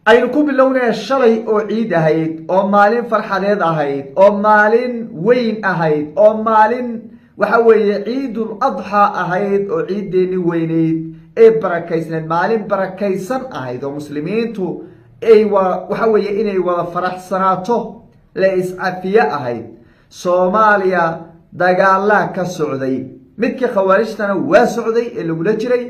aynu ku bilownay shalay oo ciid ahayd oo maalin farxadeed ahayd oo maalin weyn ahayd oo maalin waxa weeye ciidul adha ahayd oo ciideeni weyneyd ee barakaysan maalin barakaysan ahayd oo muslimiintu ay waxa weeye inay wada faraxsanaato la iscafiye ahayd Soomaaliya dagaala ka socday midkii khawaarijtana waa socday ee lagu jiray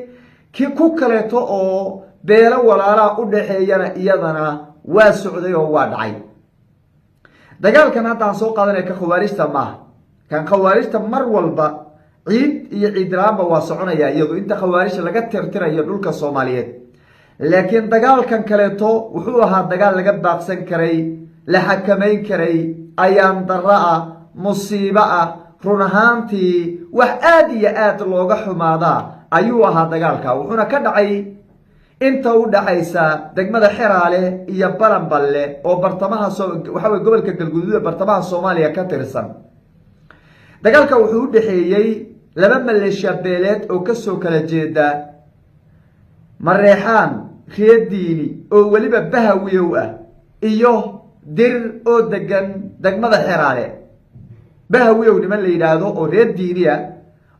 kii ku kaleeto oo beelo walaala u dhaxeeyana iyadana waa socday oo waa dhacay dagaalkan hadda soo qaadanay ka khawaarijta ma kan khawaarijta mar walba ciid iyo ciidraamba waa soconaya iyadoo inta khawaarij laga tirtirayo dhulka Soomaaliyeed laakiin dagaalkan kaleeto wuxuu ahaa dagaal laga baaqsan karay la xakameyn karay ayaan daraa musiiba run ahaantii wax aad iyo aad looga xumaada ayuu ahaa dagaalka wuxuuna ka dhacay inta u dhaxaysa degmada Xiraale iyo Balanballe oo bartamaha waxa weey gobolka Galguduud bartamaha Soomaaliya ka tirsan dagaalka wuxuu u dhaxeeyay laba maleeshiya beeleed oo ka soo kala jeeda Mareexaan Reediini oo waliba Bahawiyow ah iyo dir oo degan degmada Xiraale Bahawiyow niman la yiraahdo oo Reediini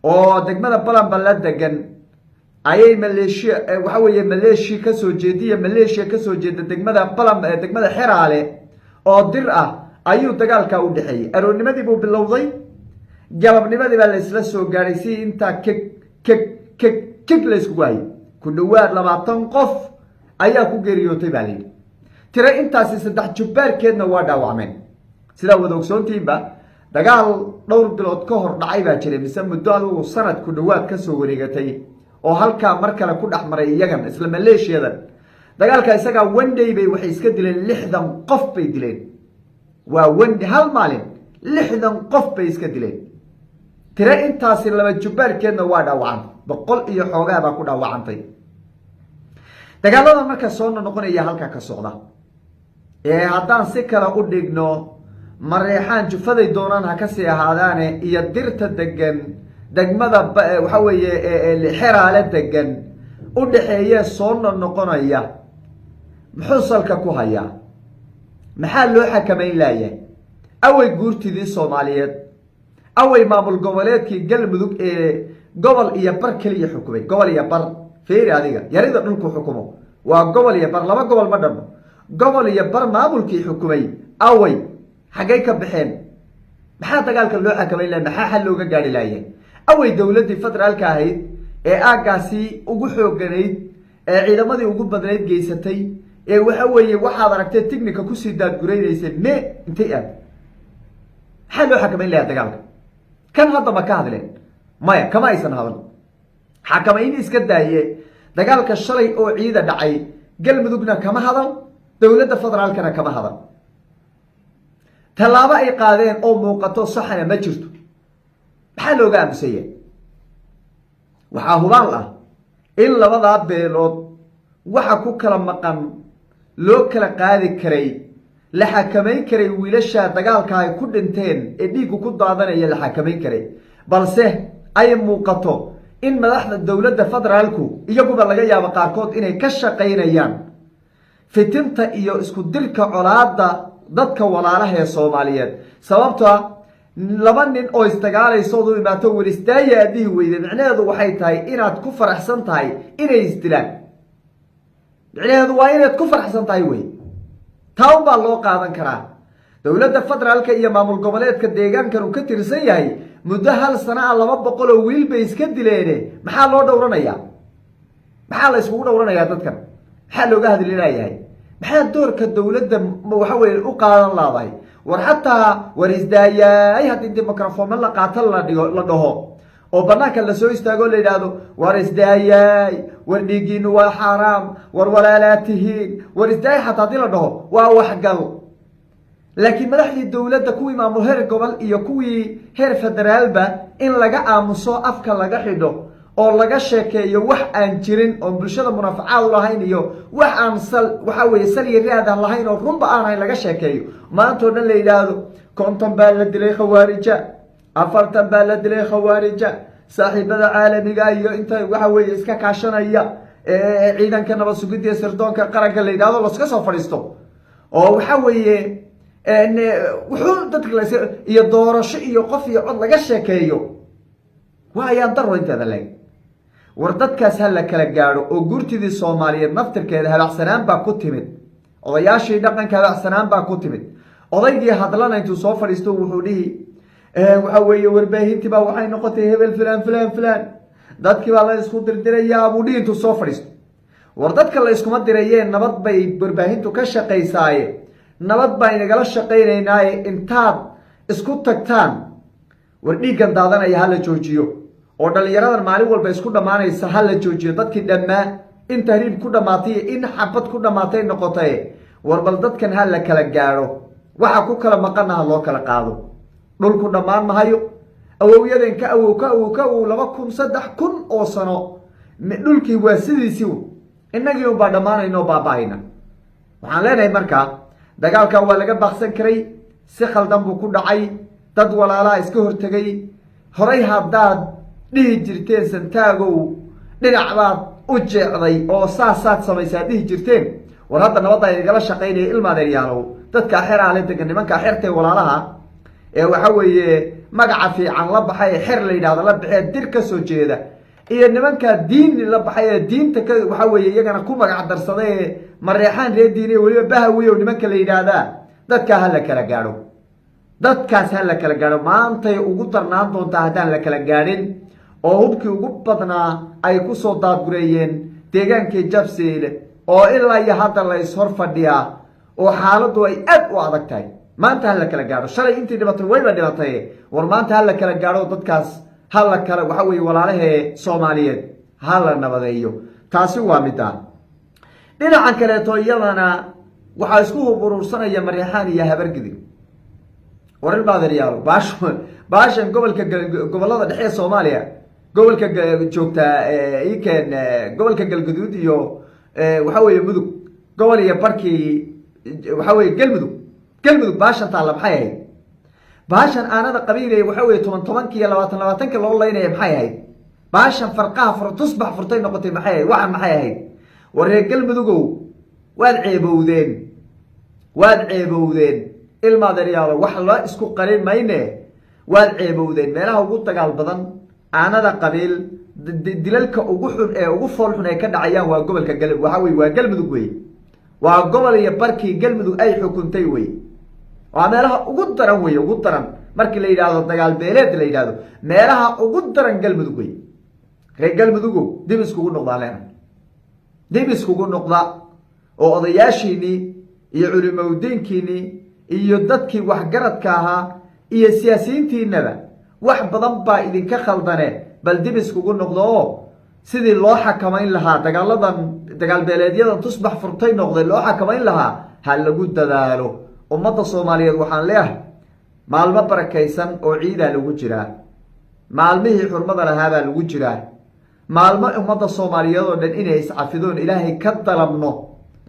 oo degmada Balanballe degan ayay maleeshiya waxa weeye maleeshiya ka soo jeediya maleeshiya ka soo jeeda degmada Xiraale oo dir ah ayuu dagaalka u dhaxeeyay aroonimadii buu bilowday galabnimadii baa la isla soo gaaray si inta kek la isku waayay ku dhawaad 20 qof ayaa ku geeriyootay baa leeyahay tira intaasi saddex jubbaarkeedna waa dhaawacmeen sida wada ogsoontiinba dagaal dhowr bilood ka hor dhacay baa jiray mise muddo uu sanad ku dhawaad ka soo wareegatay oo halka mar kale ku dhaxmaray iyagan isla maleeshiyadan dagaalka isaga one day bay waxay iska dileen 60 qof bay dileen waa one hal maalin 60 qof bay iska dileen tira intaasi laba jubbaarkeedna waa dhaawacan boqol iyo xoogaa baa ku dhaawacantay dagaalada marka soo noqonaya halka ka socda ee haddaan si kala u dhigno Mareexaan jufaday doonaan ha ka sii ahaadaane iyo dirta degan degmada waxa weeye Xiraale degan u dhaxeeya soo noqonaya muxuu salka ku haya maxaa loo xakameyn laayay away guurtidii Soomaaliyeed away maamul goboleedkii Galmudug ee gobol iyo bar kaliya xukumay gobol iyo bar feeri adiga yarida dhulku xukumo waa gobol iyo bar laba gobol ma dhanno gobol iyo bar maamulkii xukumay away xagay ka baxeen maxaa dagaalka loo xakameyn laayay maxaa xal looga gaari laayay away dawladii federaalka ahayd ee aagaasi ugu xooganayd ee ciidamadii ugu badnayd geysatay ee waxa weeye waxaad aragtay technique ku sii daadgureynaysa intee aad maxaa loo xakameyn laayay dagaalka kan hadda ma ka hadleen maya kama aysan hadal xakameyn iska daaye dagaalka shalay oo ciida dhacay Galmudugna kama hadal dawladda federaalkana kama hadal talaabo ay qaadeen oo muuqato saxana ma jirto maxaa looga aamusay waxaa hubaal ah in labada beelood waxa ku kala maqan loo kala qaadi karay la xakameyn karay wiilasha dagaalka ay ku dhinteen ee dhiigu ku daadanaya la xakameyn karay balse ay muuqato in madaxda dawladda federaalku iyaguba laga yaabo qaarkood inay ka shaqeynayaan fitinta iyo isku dirka colaada dadka walaalaha ee Soomaaliyeed sababtoo laba nin oo istagaalayso oo imaato waristaaya adii weyday macnaheedu waxay tahay inaad ku faraxsan tahay inay isdilaan macnaheedu waa inaad ku faraxsan tahay way taa baa loo qaadan karaa dawladda federaalka iyo maamul goboleedka deegaankan uu ka tirsan yahay muddo hal sano 200 oo wiil bay iska dileen maxaa loo dhowranayaa maxaa la isku dhowranayaa dadkan maxaa looga hadlayaa maxaa doorka dawladda waxa weeye u qaadan laadahay war hataa warisdaayay hadii mikrofon la qaato la dhaho oo banaanka la soo istaago la yiraahdo warisdaayay war dhigiinu waa xaraam war walaalaatihiin warisdaay hataa hadii la dhaho waa wax gal laakiin madaxdii dawladda kuwii maamul heer gobol iyo kuwii heer federaalba in laga aamuso afka laga xidho oo laga sheekeeyo wax aan jirin oo bulshada munafacaad lahayn iyo wax aan waxa weeye saliiraad lahayn oo runba aan laga sheekeeyo maanta oo dhan la yiraahdo konton baa la dilay khawaarija afartan baa la dilay khawaarija saaxiibada caalamiga iyo inta waxa weeye iska kaashanaya ciidanka nabad sugidda sirdoonka qaranka la yidhahdo laska soo fadhiisto oo waxa weeye wuxuu dadka iyo doorasho iyo qof iyo cod laga sheekeeyo waa ayaan daro inteeda leeg war dadkaas ha la kala gaadho oo guurtidii Soomaaliyeed naftirkeeda habacsanaan baa ku timid odayaashii dhaqanka habacsanaan baa ku timid odaygii hadlana intuu soo fadhiisto wuxuu dhihi waxa weeye warbaahintii baa waxay noqotay hebel filan dadkii baa la isku dirdiraya buu dhihi intuu soo fadhiisto war dadka la iskuma dirayeen nabad bay warbaahintu ka shaqaysaaye nabad baa inagala shaqaynaynaaye intaad isku tagtaan war dhiiggan daadanaya hala joojiyo oo dhalinyaradan maalin walba isku dhamaanaysa hala joojiyo dadkii dhammaa in tahriib ku dhamaatay in xabad ku dhamaatay noqotay war bal dadkan ha la kala gaadho waxa ku kala maqanaha loo kala qaado dhulku dhamaan mahayo awowyadan ka awow 2003 oo sano dhulkii waa sidiisii innagii u baa dhamaanayno baabahayna waxaan leenahay markaa dagaalka waa laga baaqsan karay si khaldan buu ku dhacay dad walaalaha iska hortagay horay haddaad dhihi jirteen santaagow dhinac baad u jeecday oo saasaad samaysaa dhihi jirteen war hadda nabadda igala shaqaynaya ilmaadeeryaalow dadka xeraale degan nimanka xertay walaalaha waxa weeye magaca fiican la baxay xer la yidhaahdo la baxee dir ka soo jeeda iyo nimanka diin la baxay diinta ka waxa weeye iyagana ku magac darsaday mareexaan reer diiniye waliba bahawiyo nimanka la yidhaahdaa dadka ha la kala gaadho dadkaas ha la kala gaadho maantay ugu darnaan doontaa haddaan la kala gaadhin oo hubkii ugu badnaa ay ku soo daadgureeyeen deegaankii Jabsiile oo ilaa iyo hadda la is hor fadhiyaa oo xaaladdu ay aad u adag tahay maanta ha la kala gaadho shalay intii dhibatay wayba dhibatay war maanta ha la kala gaadho dadkaas ha la kala waxa weeye walaalahee Soomaaliyeed ha la nabadeeyo taasi waa midda dhinaca kaleeto iyadana waxaa isku urursanaya mareexaan iyo habargidi warar baadariyaal baashan gobolada dhexe Soomaaliya gobolka joogta gobolka galgaduud iyo waxa weeye mudug gobol iyo barkii waxa weeye galmudug baashan taala maxay ahayd baashan aanada qabiilay waxa weeye 10 iyo 20 loo leeyahay maxay ahayd baashan farqaha tusbax furtay noqotay maxay ahayd waxan maxay ahayd waree galmudugow waad ceebowdeen ilmaadeeryaalo wax la isku qarin mayne waad ceebowdeen meelaha ugu dagaal badan aanada qabiil dilalka ugu xun ee ugu fool xun ee ka dhacayaan waa gobolka galmudug waxa weeye waa galmudug weeye waa gobol iyo barkii galmudug ay xukuntay weeye waa meelaha ugu daran weeye ugu daran markii la yiraahdo dagaal beeleed la yiraahdo meelaha ugu daran galmudug weeye reer galmudugu dib iskugu noqda oo odayaashiini iyo culimadiinkiini iyo dadkii waxgaradka ahaa iyo siyaasiyiintiinaba wax badan baa idinka khaldane bal dib iskugu noqdo oo sidii loo xakamayn lahaa dagaal beeleedyadan tusbax furtay noqday loo xakamayn lahaa ha lagu dadaalo ummadda Soomaaliyeed waxaan leeyahay maalmo barakaysan oo ciida lagu jiraa maalmihii xurmada lahaa baa lagu jiraa maalmo ummadda Soomaaliyeed oo dhan inay iscafidoon ilaahay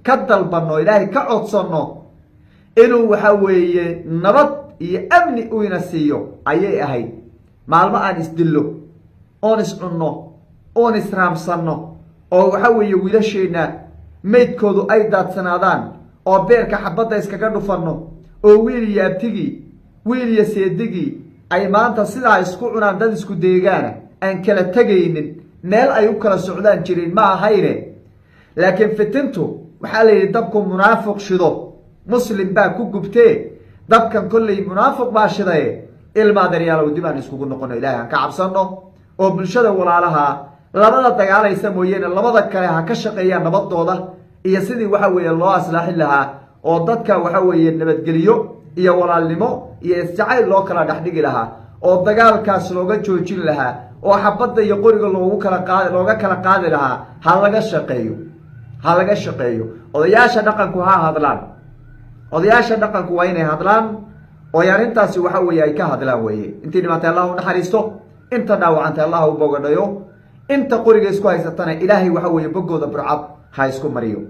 ka dalbano ilaahay ka codsano inuu waxa weeye nabad iyo amni uu ina siiyo ayay ahayd maalmo aan isdillo oon iscunno oon israamsanno oo waxa weeye wiilasheena meydkoodu ay daadsanaadaan oo beerka xabadda iskaga dhufanno oo wiil iyo abtigii wiil iyo seedigii ay maanta sidaa isku cunaan dad isku deegaana aan kala tegaynin meel ay u kala socdaan jirin ma ahayne laakiin fitintu waxaa la yidhi dabku munaafiq shido muslim baa ku gubtee dabkan kolley munaafiq baa shidaye ilmaadeeryaalow dib aan iskugu noqono ilaahay aan ka cabsanno oo bulshada walaalaha labada dagaalaysa mooyeene labada kale ha ka shaqeeyaan nabadooda iyo sidii waxa weeye loo aslaaxin lahaa oo dadka waxa weeye nabadgeliyo iyo walaalnimo iyo isjacayl loo kala dhaxdhigi lahaa oo dagaalkaas looga joojin lahaa oo xabadda iyo qoriga looga kala qaadi lahaa ha laga shaqeeyo odayaasha dhaqanku ha hadlaan odayaasha dhaqanku waa inay hadlaan oo arrintaasi waxa weeye ay ka hadlaan weeye intii dhimatay Allah u naxariisto inta dhaawacantay Allah u bogadhayo inta qoriga isku haysatana ilaahay waxa weeye bogooda burcad ha isku mariyo